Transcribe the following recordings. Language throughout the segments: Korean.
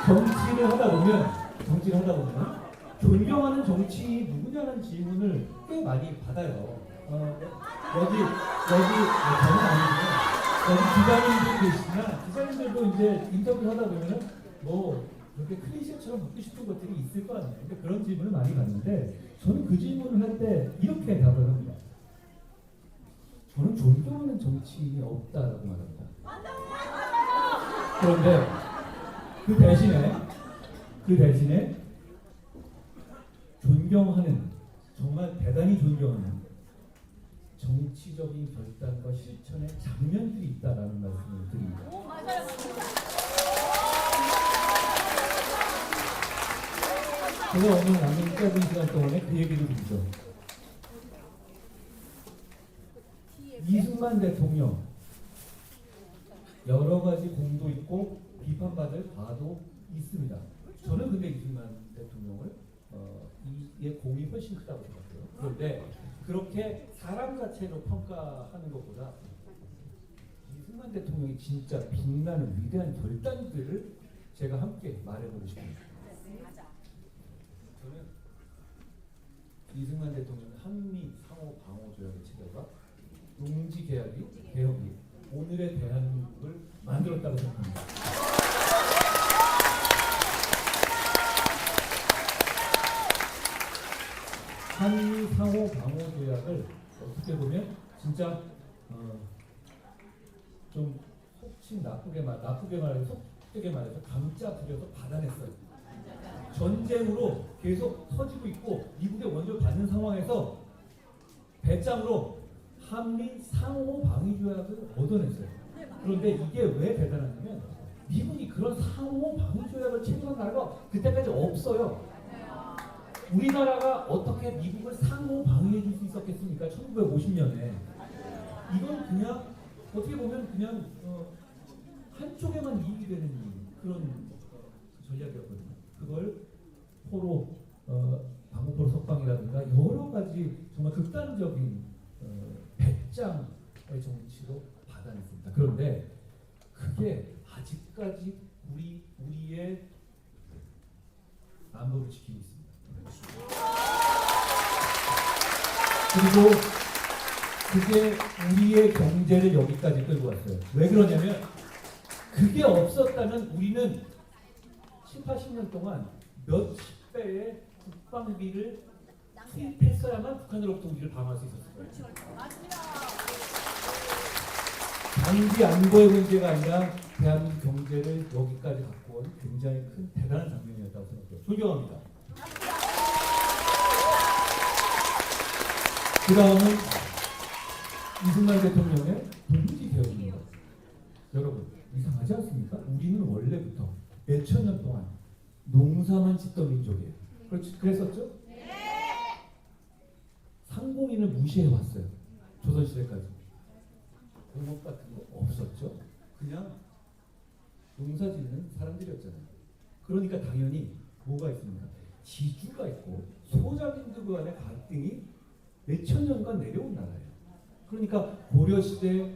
정치를 하다 보면 존경하는 정치인이 누구냐는 질문을 꽤 많이 받아요. 여기 저는 아니고요. 여기 기자님들 계시지만 기자님들도 이제 인터뷰를 하다 보면은 뭐 그렇게 클리셰처럼 묻고 싶은 것들이 있을 거 아니에요. 근데 그런 질문을 많이 받는데 저는 그 질문을 할 때 이렇게 답을 합니다. 저는 존경하는 정치인이 없다라고 말합니다. 그런데 그 대신에 존경하는, 정말 대단히 존경하는 정치적인 결단과 실천의 장면들이 있다라는 말씀을 드립니다. 제가 오늘 남은 짧은 시간 동안에 그 얘기를 드리죠. 이승만 대통령 여러 가지 공도 있고 비판받을 바도 있습니다. 저는 근데 이승만 대통령을 이의 공이 훨씬 크다고 생각해요. 그런데 그렇게 사람 자체로 평가하는 것보다 이승만 대통령이 진짜 빛나는 위대한 결단들을 제가 함께 말해보고 싶습니다. 저는 이승만 대통령 한미 상호 방어 조약의 체결과 농지 개혁이 오늘의 대한민국을 만들었다고 생각합니다. 한미 상호 방어 조약을 어떻게 보면 진짜 좀 속칭 나쁘게 말해서 감짜 부려서 받아냈어요. 전쟁으로 계속 터지고 있고 미국의 원조를 받는 상황에서 배짱으로 한미 상호 방위 조약을 얻어냈어요. 그런데 이게 왜 대단하냐면 미국이 그런 상호 방위 조약을 체결한 나라가 그때까지 없어요. 우리나라가 어떻게 미국을 상호 방위해 줄 수 있었겠습니까? 1950년에. 이건 그냥 어떻게 보면 그냥 한쪽에만 이익이 되는 그런 전략이었거든요. 그걸 포로, 방공포로 석방이라든가 여러 가지 정말 극단적인 배짱의 정치로 받아냈습니다. 그런데 그게 아직까지 우리의 안보를 지키고 있습니다. 그리고 그게 우리의 경제를 여기까지 끌고 왔어요. 왜 그러냐면 그게 없었다면 우리는 7, 80년 동안 몇십 배의 국방비를 투입했어야만 북한으로부터 우리를 방어할 수 있었을 거예요. 단지 안보의 문제가 아니라 대한민국 경제를 여기까지 갖고 온 굉장히 큰 대단한 장면이었다고 생각해요. 존경합니다. 그 다음은 이승만 대통령의 농지 개혁입니다. 여러분 이상하지 않습니까? 우리는 원래부터 몇천 년 동안 농사만 짓던 민족이에요. 그랬었죠? 상공인을 무시해왔어요. 조선시대까지. 공업 같은 거 없었죠. 그냥 농사 짓는 사람들이었잖아요. 그러니까 당연히 뭐가 있습니까? 지주가 있고 소작인들 간의 갈등이 몇천 년간 내려온 나라예요. 그러니까 고려시대,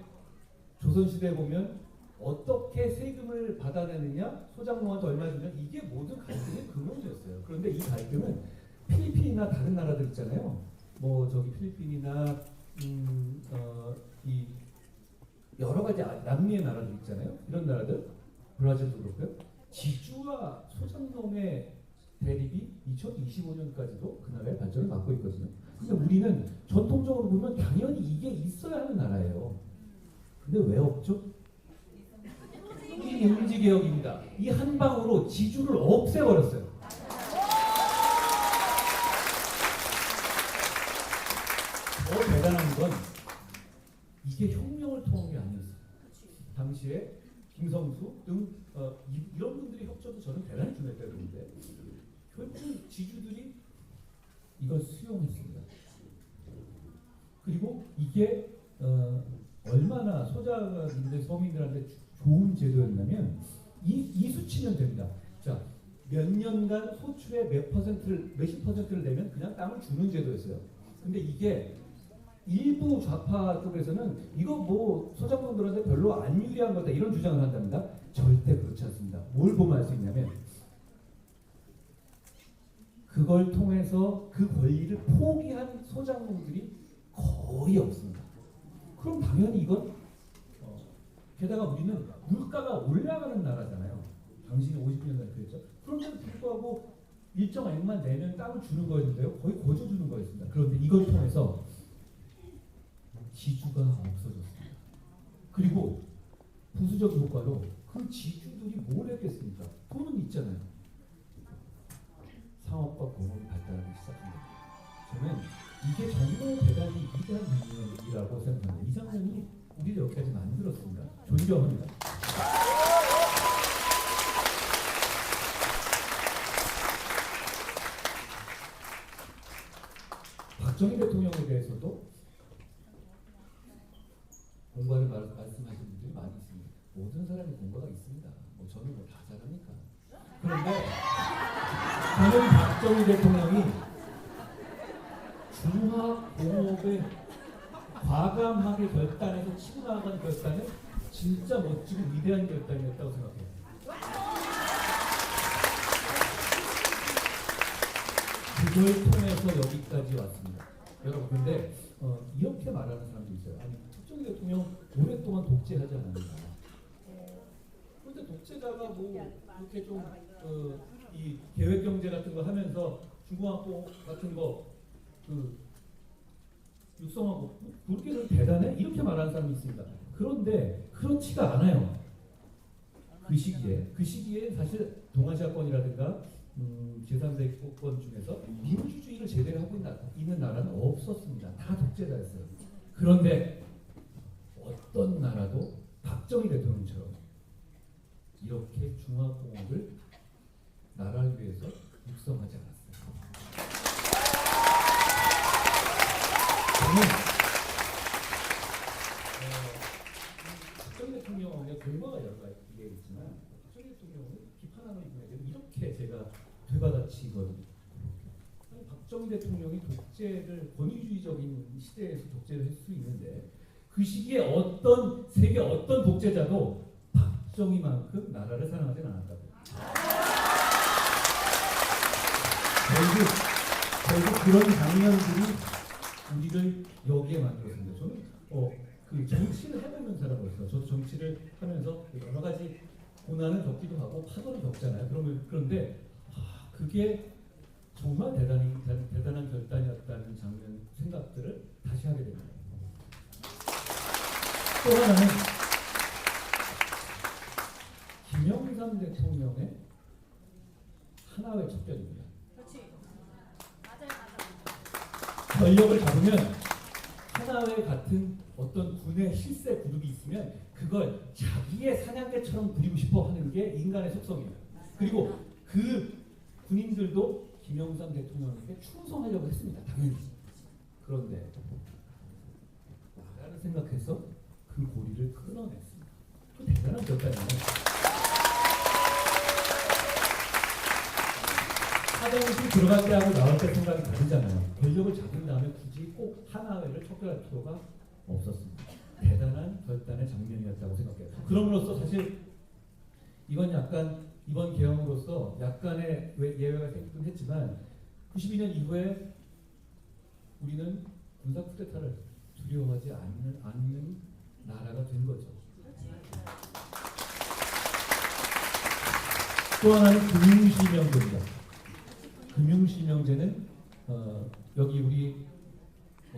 조선시대에 보면 어떻게 세금을 받아내느냐, 소작농한테 얼마 주냐, 이게 모든 갈등의 근원이었어요. 그런데 이 갈등은 필리핀이나 다른 나라들 있잖아요. 뭐 저기 필리핀이나 이 여러 가지 남미의 나라들 있잖아요. 이런 나라들, 브라질도 그렇고요. 지주와 소작농의 대립이 2025년까지도 그 나라의 발전을 막고 있거든요. 근데 우리는 전통적으로 보면 당연히 이게 있어야 하는 나라예요. 근데 왜 없죠? 이 농지개혁입니다. 이 한 방으로 지주를 없애버렸어요. 더 대단한 건 이게 혁명을 통한 게 아니었어요. 당시에 김성수 등 이런 분들이 협조도 저는 대단히 중요했다고 보는데 결국 지주들이 이걸 수용했습니다. 그리고 이게 얼마나 소작인들 서민들한테 좋은 제도였냐면 이 수치면 됩니다. 자, 몇 년간 소출의 몇십 퍼센트를 내면 그냥 땅을 주는 제도였어요. 근데 이게 일부 좌파 쪽에서는 이거 뭐 소작농들한테 별로 안 유리한 거다 이런 주장을 한답니다. 절대 그렇지 않습니다. 뭘 보면 알 수 있냐면 그걸 통해서 그 권리를 포기한 소장농들이 거의 없습니다. 그럼 당연히 이건 게다가 우리는 물가가 올라가는 나라잖아요. 당신이 50년 전에 그랬죠. 그런데도 불구하고 일정액만 내면 땅을 주는 거였는데요. 거의 거저 주는 거였습니다. 그런데 이걸 통해서 지주가 없어졌습니다. 그리고 부수적 효과로 그 지주들이 뭘 했겠습니까? 돈은 있잖아요. 상업과 공업이 발달하기 시작합니다. 저는 이게 정말 대단히 위대한 장면이라고 생각합니다. 이 장면이 우리를 여기까지 만들었습니다. 존경합니다. 박정희 대통령에 대해서도 공부하는 말씀하시는 분들이 많이 있습니다. 모든 사람이 공부가 있습니다. 뭐 저는 뭐 다 잘합니까? 그런데 저는 박정희 대통령이 중화공업에 과감하게 결단해서 치고 나간 결단은 진짜 멋지고 위대한 결단이었다고 생각해요. 그걸 통해서 여기까지 왔습니다. 여러분 근데 이렇게 말하는 사람도 있어요. 아니 박정희 대통령 오랫동안 독재하지 않았는가? 그런데 독재자가 뭐 이렇게 좀 이 계획 경제 같은 거 하면서 중공업고 같은 거 육성하고 그렇게 대단해? 이렇게 말하는 사람이 있습니다. 그런데 그렇지가 않아요. 그 시기에 사실 동아시아권이라든가 제3세계권 중에서 민주주의를 제대로 하고 있는 나라는 없었습니다. 다 독재자였어요. 그런데 어떤 나라도 박정희 대통령처럼 이렇게 중화공업을 나라를 위해서 육성하지 않았어요. 저는 박정희 대통령의 결과가 여러 가지가 있지만 박정희 대통령을 비판하는 분에게는 이렇게 제가 되받아치거든요. 박정희 대통령이 독재를 권위주의적인 시대에서 독재를 할 수 있는데 그 시기에 세계 어떤 독재자도 박정희만큼 나라를 사랑하지는 않았다고. 결국 그런 장면들이 우리를 여기에 만들었습니다. 저는 그 정치를 해보는 사람으로서 저도 정치를 하면서 여러 가지 고난을 겪기도 하고 파도를 겪잖아요. 그런데 그게 정말 대단한 결단이었다는 생각들을 다시 하게 됩니다. 또 하나는 김영삼 대통령의 하나의 척결입니다. 그렇지. 맞아요. 권력을 잡으면 하나회 같은 어떤 군의 실세 그룹이 있으면 그걸 자기의 사냥개처럼 부리고 싶어 하는 게 인간의 속성이에요. 그리고 그 군인들도 김영삼 대통령에게 충성하려고 했습니다. 당연히. 그런데 나라를 생각해서 그 고리를 끊어냈습니다. 그 대단한 결단이에요. 화장실 들어갈 때하고 나올 때 생각이 다르잖아요. 권력을 잡은 다음에 굳이 꼭 하나회를 척결할 필요가 없었습니다. 대단한 결단의 장면이었다고 생각해요. 그럼으로써 사실 이건 약간 이번 개헌으로서 약간의 예외가 생기긴 했지만 92년 이후에 우리는 군사 쿠데타를 두려워하지 않는 나라가 된 거죠. 또 하나는 금융실명제입니다. 금융실명제는 여기 우리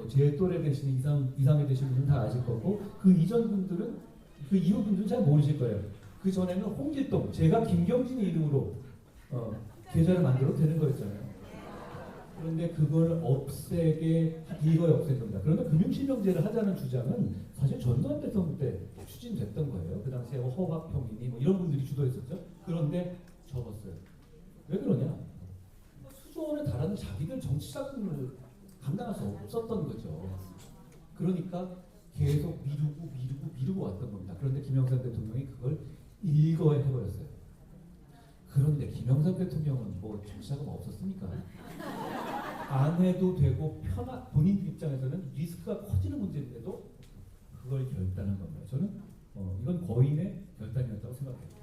제 또래 되시는 이상이 되신 분은 다 아실 거고 그 이전 분들은 그 이후 분들은 잘 모르실 거예요. 그 전에는 홍길동, 제가 김경진의 이름으로 계좌를 만들어도 되는 거였잖아요. 그런데 그걸 이거에 없앤 겁니다. 그런데 금융실명제를 하자는 주장은 사실 전두환 대통령 때 추진됐던 거예요. 그 당시에 허학평이니 뭐 이런 분들이 주도했었죠. 그런데 접었어요. 왜 그러냐? 수조원에 달하는 자기들 정치 자금을 감당할 수 없었던 거죠. 그러니까 계속 미루고 왔던 겁니다. 그런데 김영삼 대통령이 그걸 일거에 해버렸어요. 그런데 김영삼 대통령은 뭐 정치 자금 없었습니까? 안 해도 되고 본인 입장에서는 리스크가 커지는 문제인데도 그걸 결단한 겁니다. 저는 이건 거인의 결단이었다고 생각해요.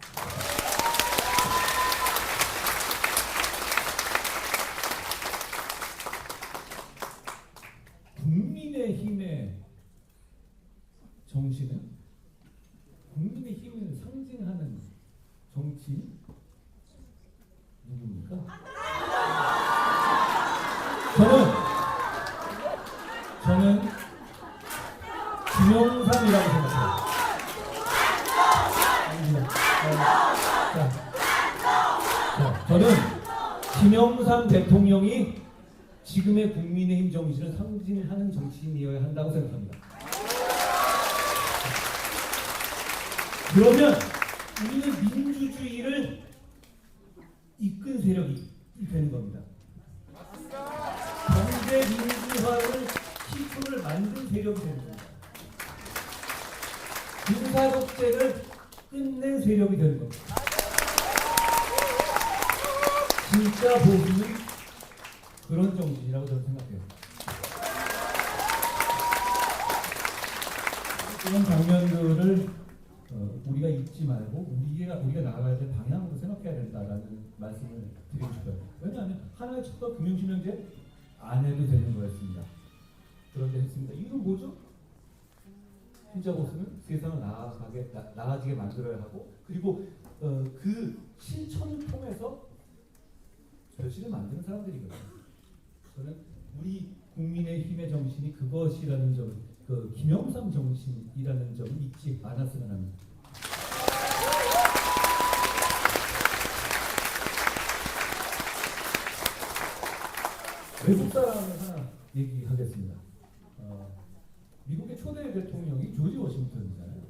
저는 김영삼이라고 생각해요. 저는 김영삼 대통령이 지금의 국민의힘 정신을 상징하는 정치인이어야 한다고 생각합니다. 그러면 우리는 민주주의를 이끈 세력이 되는 겁니다. 경제 민주화를 기초를 만든 세력이 되는 겁니다. 군사독재를 끝낸 세력이 되는 겁니다. 진짜 보수는 그런 정신이라고 저는 생각해요. 이런 장면들을 우리가 잊지 말고 우리가 나아가야 될 방향으로 생각해야 된다라는 말씀을 드리고 싶어요. 왜냐하면 하나의 척도 금융실명제 안 해도 되는 거였습니다. 그런데 했습니다. 이유는 뭐죠? 진짜 보수는 세상을 나아지게 만들어야 하고, 그리고 그 실천을 통해서 결실을 만드는 사람들이거든요. 저는 우리 국민의힘의 정신이 그것이라는 점, 그 김영삼 정신이라는 점을 잊지 않았으면 합니다. 외국 사람을 하나 얘기하겠습니다. 미국의 초대 대통령이 조지 워싱턴이잖아요.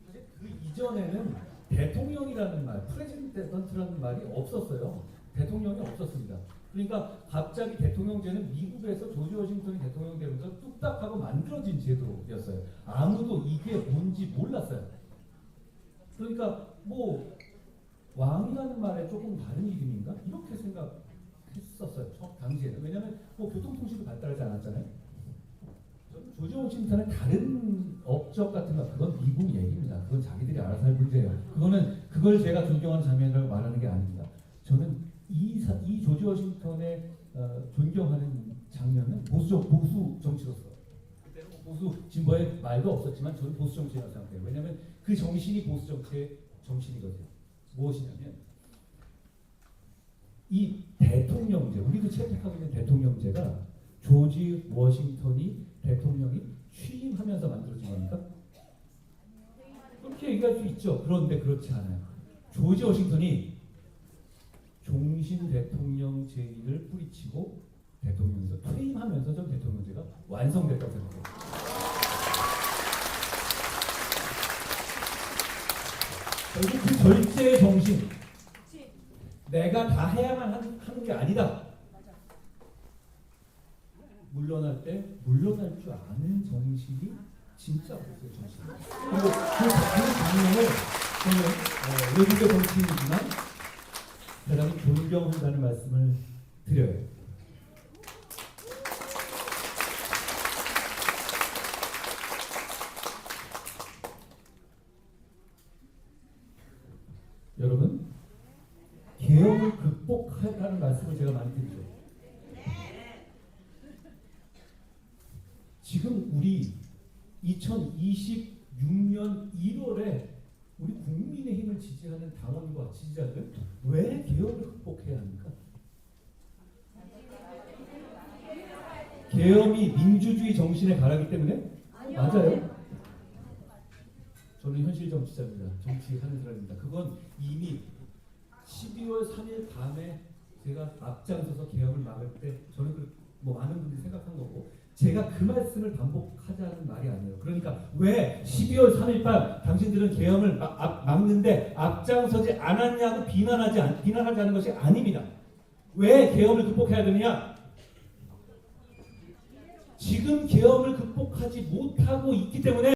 사실 그 이전에는 대통령이라는 말, 프레지던트라는 말이 없었어요. 대통령이 없었습니다. 그러니까 갑자기 대통령제는 미국에서 조지 워싱턴이 대통령 되면서 뚝딱 하고 만들어진 제도였어요. 아무도 이게 뭔지 몰랐어요. 그러니까 뭐 왕이라는 말에 조금 다른 이름인가? 이렇게 생각했었어요. 당시에는. 왜냐하면 뭐 교통통신도 발달하지 않았잖아요. 조지 워싱턴의 다른 업적 같은 거 그건 미국 얘기입니다. 그건 자기들이 알아서 할 문제예요. 그걸 제가 존경하는 장면이라고 말하는 게 아닙니다. 저는 이 조지 워싱턴의 존경하는 장면은 보수 정치로서, 그때는 보수 진보의 말도 없었지만 저는 보수 정치라고 생각해요. 왜냐하면 그 정신이 보수 정치의 정신이거든요. 무엇이냐면 이 대통령제, 우리도 채택하고 있는 대통령제가 조지 워싱턴이 대통령이 취임하면서 만들어진 겁니까? 그렇게 얘기할 수 있죠. 그런데 그렇지 않아요. 조지 워싱턴이 종신 대통령 제의를 뿌리치고 대통령에서 퇴임하면서 전 대통령제가 완성됐다고 생각해요. 결국 그 절제의 정신, 내가 다 해야만 하는 게 아니다. 물러날 때 물러날 줄 아는 정신이 진짜 보수의 정신. 그리고 그 장면을 저는 외국의 정치인이지만 대단히 존경한다는 말씀을 드려요. 여러분, 개혁을 극복하라는 말씀을 제가 많이 드리죠. 지금 우리 2026년 1월에 우리 국민의힘을 지지하는 당원과 지지자들 왜 개혁을 극복해야 합니까? 계엄이 민주주의 정신에 가라기 때문에? 맞아요. 저는 현실 정치자입니다. 정치하는 사람입니다. 그건 이미 12월 3일 밤에 제가 앞장서서 개혁을 막을 때 저는 뭐 많은 분들이 생각한 거고, 제가 그 말씀을 반복하자는 말이 아니에요. 그러니까 왜 12월 3일 밤 당신들은 계엄을 막는데 앞장서지 않았냐고 비난하자는 것이 아닙니다. 왜 계엄을 극복해야 되느냐? 지금 계엄을 극복하지 못하고 있기 때문에